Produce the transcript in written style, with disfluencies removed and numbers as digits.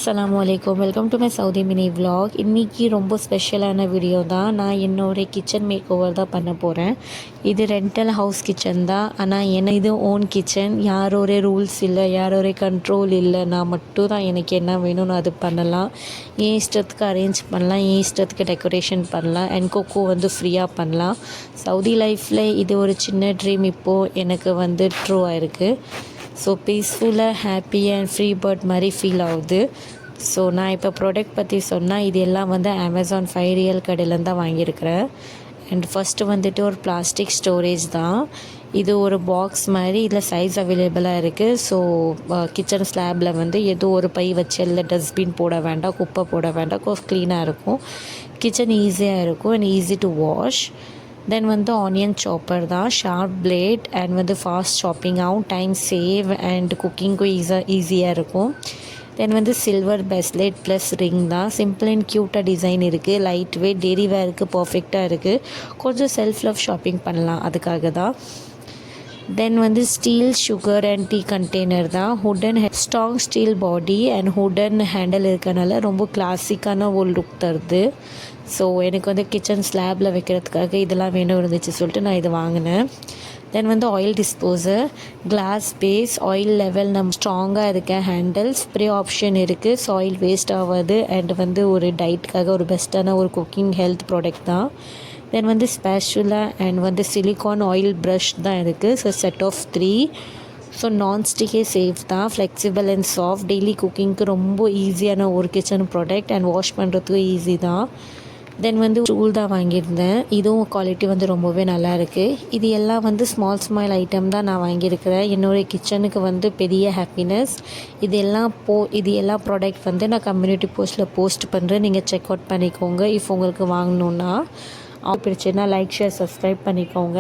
அஸ்ஸலாமு அலைக்கும். Welcome to my Saudi mini vlog. இன்றைக்கி ரொம்ப ஸ்பெஷலான வீடியோ தான். நான் என்னோடய கிச்சன் மேக் ஓவர் தான் பண்ண போகிறேன். இது ரெண்டல் ஹவுஸ் கிச்சன் தான். ஆனால் இது ஓன் கிச்சன். யாரோடைய ரூல்ஸ் இல்லை, யாரோடைய கண்ட்ரோல் இல்லை. நான் மட்டும் தான் எனக்கு என்ன வேணும்னு அது பண்ணலாம். என் இஷ்டத்துக்கு அரேஞ்ச் பண்ணலாம், என் இஷ்டத்துக்கு டெக்கரேஷன் பண்ணலாம். அண்ட் கொக்கோ ஃப்ரீயாக பண்ணலாம். சவுதி லைஃப்பில் இது ஒரு சின்ன ட்ரீம் இப்போது எனக்கு ட்ரூ ஆகிருக்கு. ஸோ பீஸ்ஃபுல்லாக ஹாப்பி அண்ட் ஃப்ரீ பேர்ட் மாதிரி ஃபீல் ஆகுது. ஸோ நான் இப்போ ப்ராடக்ட் பற்றி சொன்னால் இது எல்லாம் அமேசான் 5 ரியல் கடையிலேருந்து தான் வாங்கியிருக்கிறேன். அண்ட் ஃபஸ்ட்டு ஒரு பிளாஸ்டிக் ஸ்டோரேஜ் தான். இது ஒரு பாக்ஸ் மாதிரி, இதில் சைஸ் அவைலபிளாக இருக்குது. ஸோ கிச்சன் ஸ்லாபில் ஏதோ ஒரு பை வச்சு இல்லை டஸ்ட்பின் போட வேண்டாம், குப்பை போட வேண்டாம், க்ளீனாக இருக்கும். கிச்சன் ஈஸியாக இருக்கும் and easy to wash. Then onion chopper தான், sharp blade and fast chopping ஆகும், டைம் சேவ் அண்ட் குக்கிங்க்கும் ஈஸியாக இருக்கும். Then silver bracelet plus ring தான். சிம்பிள் அண்ட் க்யூட்டாக டிசைன் இருக்குது. லைட் வெயிட், டெய்லி வேருக்கு பர்ஃபெக்டாக இருக்குது. கொஞ்சம் செல்ஃப் லவ் ஷாப்பிங் பண்ணலாம், அதுக்காக தான். Then steel sugar and tea container தான். Wooden strong steel body and wooden handle இருக்கனால ரொம்ப கிளாசிக்கான ஒரு லுக் தருது. ஸோ எனக்கு கிச்சன் ஸ்லாபில் வைக்கிறதுக்காக இதெல்லாம் வேணும் இருந்துச்சு சொல்லிட்டு நான் இது வாங்கினேன். Then oil disposer, glass base, oil level நம்ம ஸ்ட்ராங்காக இருக்க ஹேண்டில், ஸ்ப்ரே ஆப்ஷன் இருக்குது. ஸோ ஆயில் வேஸ்ட் ஆகாது அண்ட் ஒரு டயட்டுக்காக ஒரு பெஸ்ட்டான ஒரு குக்கிங் ஹெல்த் ப்ராடக்ட் தான். Then spatula and silicone oil brush தான் இருக்குது. So set of 3. ஸோ நான்ஸ்டிக்கே சேஃப் தான், ஃப்ளெக்சிபிள் அண்ட் சாஃப்ட். டெய்லி குக்கிங்க்கு ரொம்ப ஈஸியான ஒரு கிச்சன் ப்ராடக்ட் அண்ட் வாஷ் பண்ணுறதுக்கும் ஈஸி தான். தென் டூல் தான் வாங்கியிருந்தேன். இதுவும் குவாலிட்டி ரொம்பவே நல்லா இருக்குது. இது எல்லாம் ஸ்மால் ஐட்டம் தான் நான் வாங்கியிருக்கிறேன். என்னோடய கிச்சனுக்கு பெரிய ஹாப்பினஸ். இது எல்லா ப்ராடக்ட் நான் கம்யூனிட்டி போஸ்ட்டில் போஸ்ட் பண்ணுறேன். நீங்கள் செக் அவுட் பண்ணிக்கோங்க. இஃப் உங்களுக்கு வாங்கணுன்னா பிடிச்சுன்னா லைக், ஷேர், சப்ஸ்கிரைப் பண்ணிக்கோங்க.